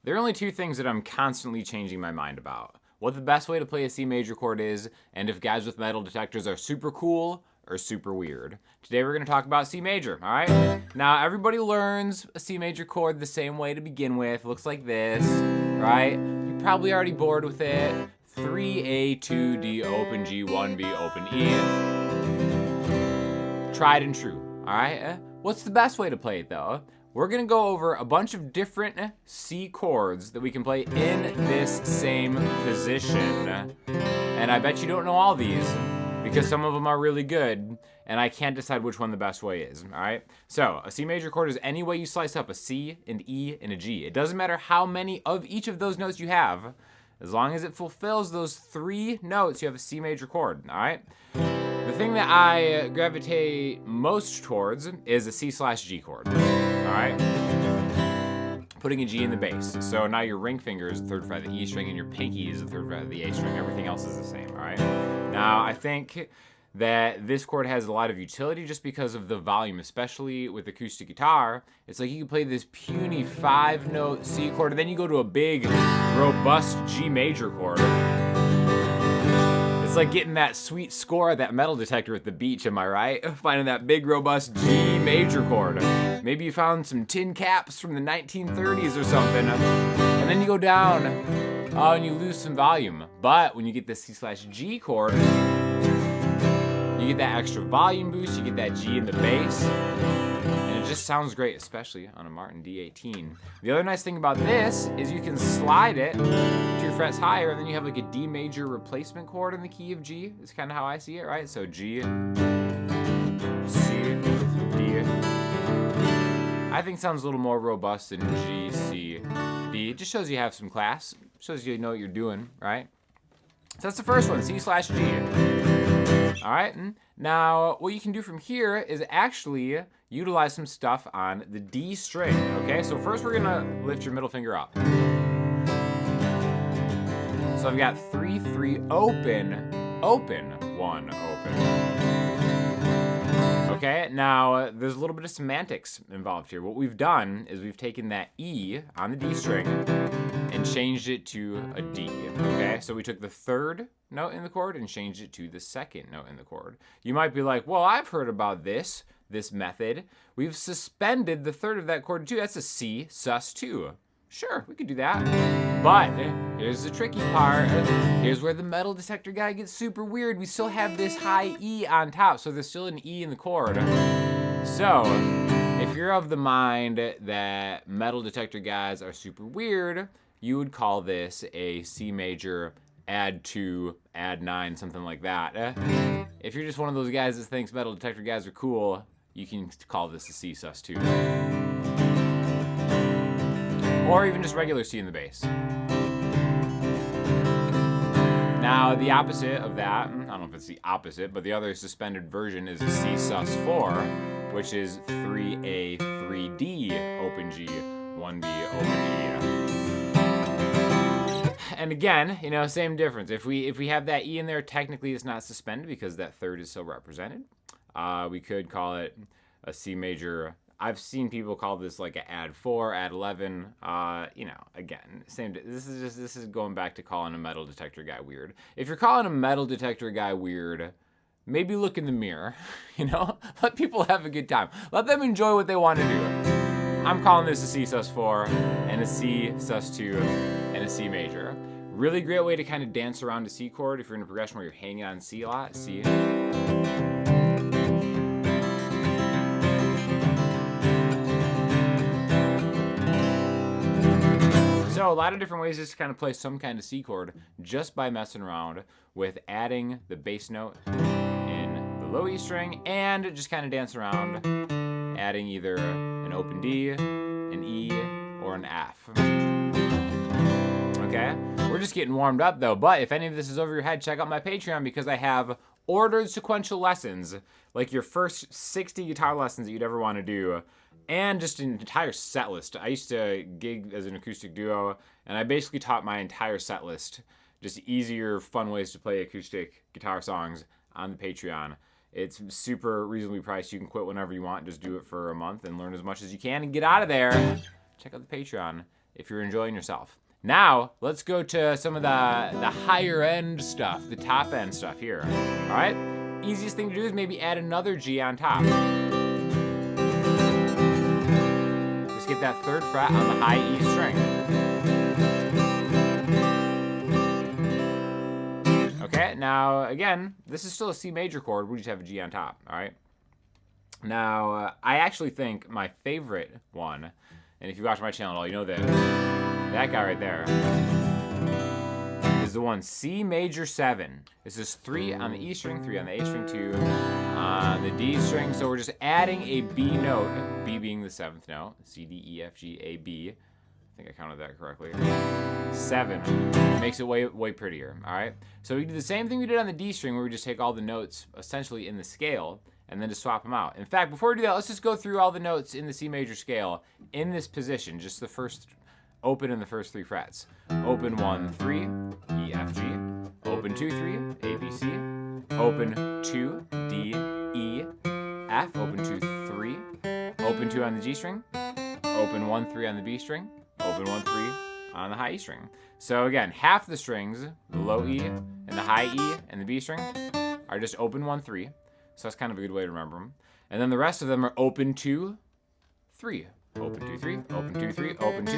There are only two things that I'm constantly changing my mind about. What the best way to play a C major chord is, and if guys with metal detectors are super cool or super weird. Today we're going to talk about C major, all right? Now, everybody learns a C major chord the same way to begin with. It looks like this, right? You're probably already bored with it. 3A, 2D, open G, 1B, open E. Tried and true, all right? What's the best way to play it, though? We're gonna go over a bunch of different C chords that we can play in this same position. And I bet you don't know all these because some of them are really good and I can't decide which one the best way is, all right? So a C major chord is any way you slice up a C, an E, and a G. It doesn't matter how many of each of those notes you have. As long as it fulfills those three notes, you have a C major chord, all right? The thing that I gravitate most towards is a C/G chord. All right? Putting a G in the bass. So now your ring finger is the third fret of the E string and your pinky is the third fret of the A string. Everything else is the same, all right? Now, I think that this chord has a lot of utility just because of the volume, especially with acoustic guitar. It's like you can play this puny 5-note C chord and then you go to a big, robust G major chord. It's like getting that sweet score at that metal detector at the beach, am I right? Finding that big, robust G major chord. Maybe you found some tin caps from the 1930s or something. And then you go down, and you lose some volume. But when you get the C/G chord, you get that extra volume boost, you get that G in the bass. And it just sounds great, especially on a Martin D18. The other nice thing about this is you can slide it 2 frets higher, and then you have like a D major replacement chord in the key of G. It's kind of how I see it, right? So G, C, D. I think sounds a little more robust than G, C, D. It just shows you have some class. Shows you know what you're doing, right? So that's the first one, C/G. All right, now what you can do from here is actually utilize some stuff on the D string, okay? So first we're gonna lift your middle finger up. So I've got 3, 3, open, open, 1, open. Okay, now there's a little bit of semantics involved here. What we've done is we've taken that E on the D string and changed it to a D, okay? So we took the third note in the chord and changed it to the second note in the chord. You might be like, well, I've heard about this method. We've suspended the third of that chord too. That's a C sus2. Sure, we could do that. But here's the tricky part. Here's where the metal detector guy gets super weird. We still have this high E on top, so there's still an E in the chord. So, if you're of the mind that metal detector guys are super weird, you would call this a C major, add 2, add 9, something like that. If you're just one of those guys that thinks metal detector guys are cool, you can call this a C sus2. Or even just regular C in the bass. Now, the opposite of that, I don't know if it's the opposite, but the other suspended version is a C sus4, which is 3A, 3D, open G, 1B, open E. And again, you know, same difference. If we have that E in there, technically it's not suspended because that third is still represented. We could call it a C major. I've seen people call this like an add 4, add 11. You know, again, same. This is going back to calling a metal detector guy weird. If you're calling a metal detector guy weird, maybe look in the mirror. You know, let people have a good time. Let them enjoy what they want to do. I'm calling this a C sus4 and a C sus2 and a C major. Really great way to kind of dance around a C chord if you're in a progression where you're hanging on C a lot. C. So a lot of different ways just to kind of play some kind of C chord just by messing around with adding the bass note in the low E string and just kind of dance around adding either an open D, an E, or an F. Okay? We're just getting warmed up though, but if any of this is over your head, check out my Patreon because I have ordered sequential lessons, like your first 60 guitar lessons that you'd ever want to do, and just an entire set list. I used to gig as an acoustic duo, and I basically taught my entire set list, just easier, fun ways to play acoustic guitar songs on the Patreon. It's super reasonably priced. You can quit whenever you want. Just do it for a month and learn as much as you can and get out of there. Check out the Patreon. if you're enjoying yourself. Now, let's go to some of the higher end stuff, the top end stuff here. All right? Easiest thing to do is maybe add another G on top. Just get that 3rd fret on the high E string. Okay, now again, this is still a C major chord, we just have a G on top, all right? Now, I actually think my favorite one, and if you watch my channel at all, you know that guy right there is the one, C major 7. This is 3 on the E string, 3 on the A string, 2 on the D string. So we're just adding a B note, B being the 7th note, C, D, E, F, G, A, B. I think I counted that correctly. 7 makes it way prettier, all right? So we do the same thing we did on the D string, where we just take all the notes essentially in the scale and then just swap them out. In fact, before we do that, let's just go through all the notes in the C major scale in this position, just the first, open in the first 3 frets. Open 1, 3, E, F, G. Open 2, 3, A, B, C. Open 2, D, E, F. Open 2, 3. Open 2 on the G string. Open 1, 3 on the B string. Open 1, 3 on the high E string. So again, half the strings, the low E and the high E and the B string, are just open 1, 3. So that's kind of a good way to remember them. And then the rest of them are open 2, 3. Open 2, 3. Open 2, 3. Open 2.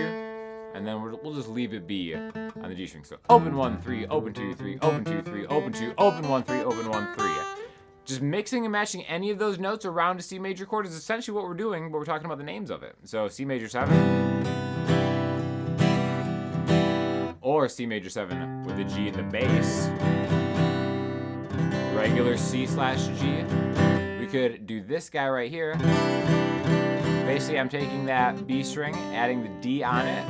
And then we'll just leave it be on the G string. So open 1, 3. Open 2, 3. Open 2, 3. Open 2. Open 1, 3. Open 1, 3. Just mixing and matching any of those notes around a C major chord is essentially what we're doing, but we're talking about the names of it. So C major 7. Or C major 7 with a G in the bass. Regular C/G. We could do this guy right here. Basically, I'm taking that B string, adding the D on it.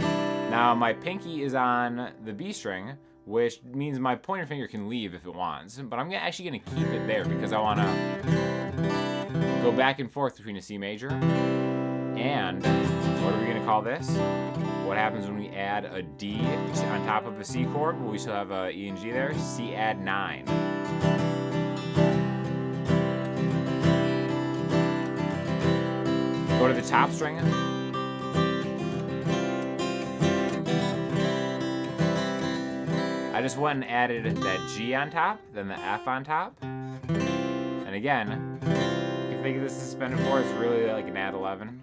Now, my pinky is on the B string, which means my pointer finger can leave if it wants. But I'm actually going to keep it there because I want to go back and forth between a C major. And what are we going to call this? What happens when we add a D on top of a C chord? Well, we still have a E and G there. C add 9. Go to the top string. I just went and added that G on top, then the F on top. And again, if you think of this suspended 4, it's really like an add 11.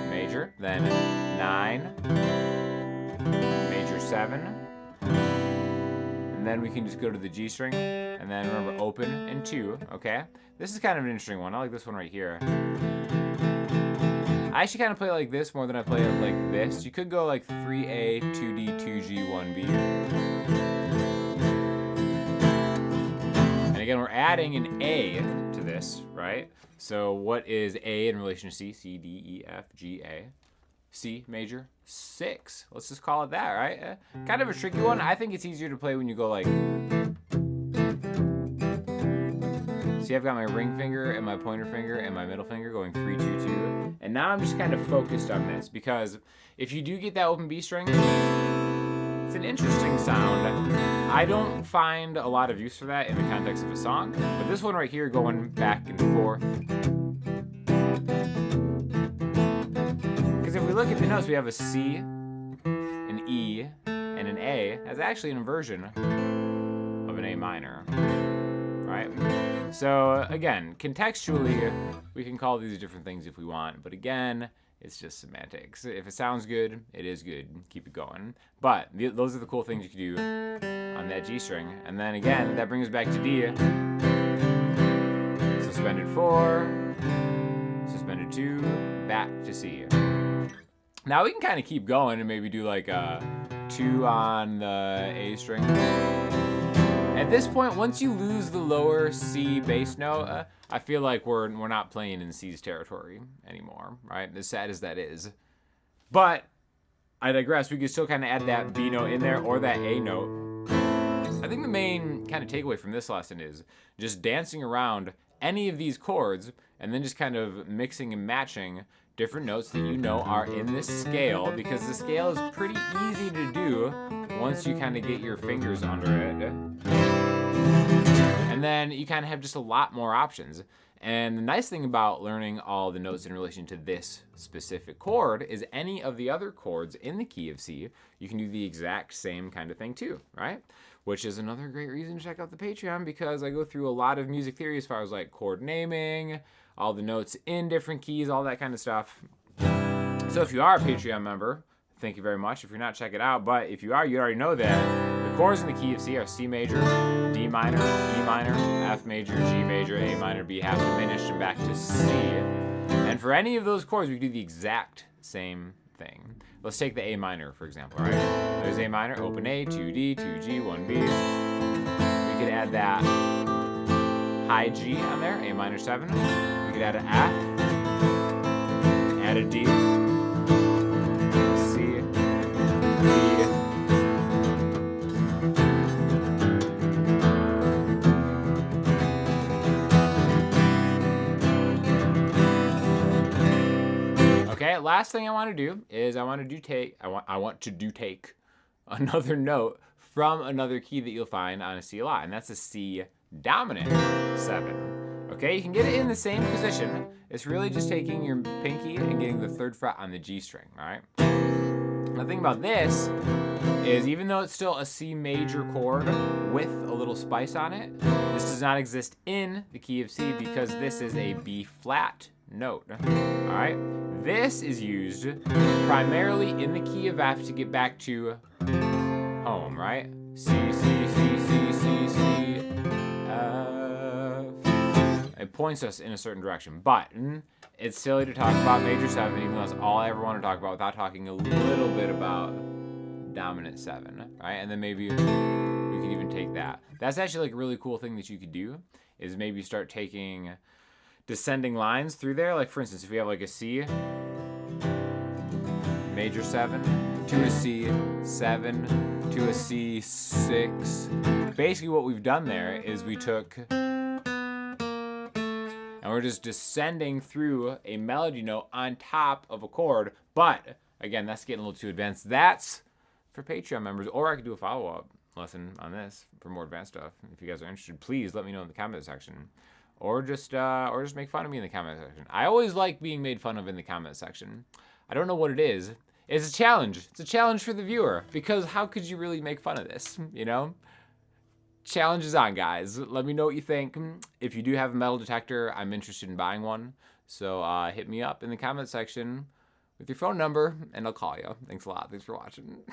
Major, then 9, major 7. And then we can just go to the G string, and then remember open and 2, okay? This is kind of an interesting one. I like this one right here. I actually kind of play it like this more than I play it like this. You could go like 3A, 2D, 2G, 1B. And again, we're adding an A to this, right? So what is A in relation to C? C, D, E, F, G, A. C major 6. Let's just call it that, right? Kind of a tricky one. I think it's easier to play when you go like. See, I've got my ring finger and my pointer finger and my middle finger going 3, 2, 2. And now I'm just kind of focused on this because if you do get that open B string, it's an interesting sound. I don't find a lot of use for that in the context of a song, but this one right here going back and forth. Because if we look at the notes, we have a C, an E, and an A. That's actually an inversion of an A minor, right? So again, contextually, we can call these different things if we want, but again, it's just semantics. If it sounds good, it is good. Keep it going. But those are the cool things you can do on that G string. And then again, that brings us back to D. Suspended 4, suspended 2, back to C. Now we can kind of keep going and maybe do like a 2 on the A string. At this point, once you lose the lower C bass note, I feel like we're not playing in C's territory anymore, right? As sad as that is. But I digress. We could still kind of add that B note in there or that A note. I think the main kind of takeaway from this lesson is just dancing around any of these chords and then just kind of mixing and matching different notes that you know are in this scale, because the scale is pretty easy to do once you kind of get your fingers under it. And then you kind of have just a lot more options. And the nice thing about learning all the notes in relation to this specific chord is any of the other chords in the key of C, you can do the exact same kind of thing too, right? Which is another great reason to check out the Patreon, because I go through a lot of music theory as far as like chord naming, all the notes in different keys, all that kind of stuff. So if you are a Patreon member, thank you very much. If you're not, check it out. But if you are, you already know that the chords in the key of C are C major, D minor, E minor, F major, G major, A minor, B half diminished, and back to C. And for any of those chords, we can do the exact same thing. Let's take the A minor, for example, right? There's A minor, open A, 2D, 2G, 1B. We could add that high G on there, A minor 7. We could add an F, add a D, C, B, okay, last thing I want to do is I want to take another note from another key that you'll find on a C a lot, and that's a C dominant 7. Okay, you can get it in the same position. It's really just taking your pinky and getting the 3rd fret on the G string, all right? The thing about this is, even though it's still a C major chord with a little spice on it, this does not exist in the key of C because this is a B flat note, all right? This is used primarily in the key of F to get back to home, right? C, C, C, C, C, C, F. It points us in a certain direction, but it's silly to talk about major 7, even though that's all I ever want to talk about, without talking a little bit about dominant 7, right? And then maybe we could even take that. That's actually like a really cool thing that you could do, is maybe start taking descending lines through there. Like for instance, if we have like a C major 7 to a C 7 to a C 6, basically what we've done there is we took and we're just descending through a melody note on top of a chord. But again, that's getting a little too advanced. That's for Patreon members, or I could do a follow-up lesson on this for more advanced stuff. If you guys are interested, please let me know in the comment section. Or just make fun of me in the comment section. I always like being made fun of in the comment section. I don't know what it is. It's a challenge. It's a challenge for the viewer, because how could you really make fun of this, you know? Challenge is on, guys. Let me know what you think. If you do have a metal detector, I'm interested in buying one. So hit me up in the comment section with your phone number, and I'll call you. Thanks a lot. Thanks for watching.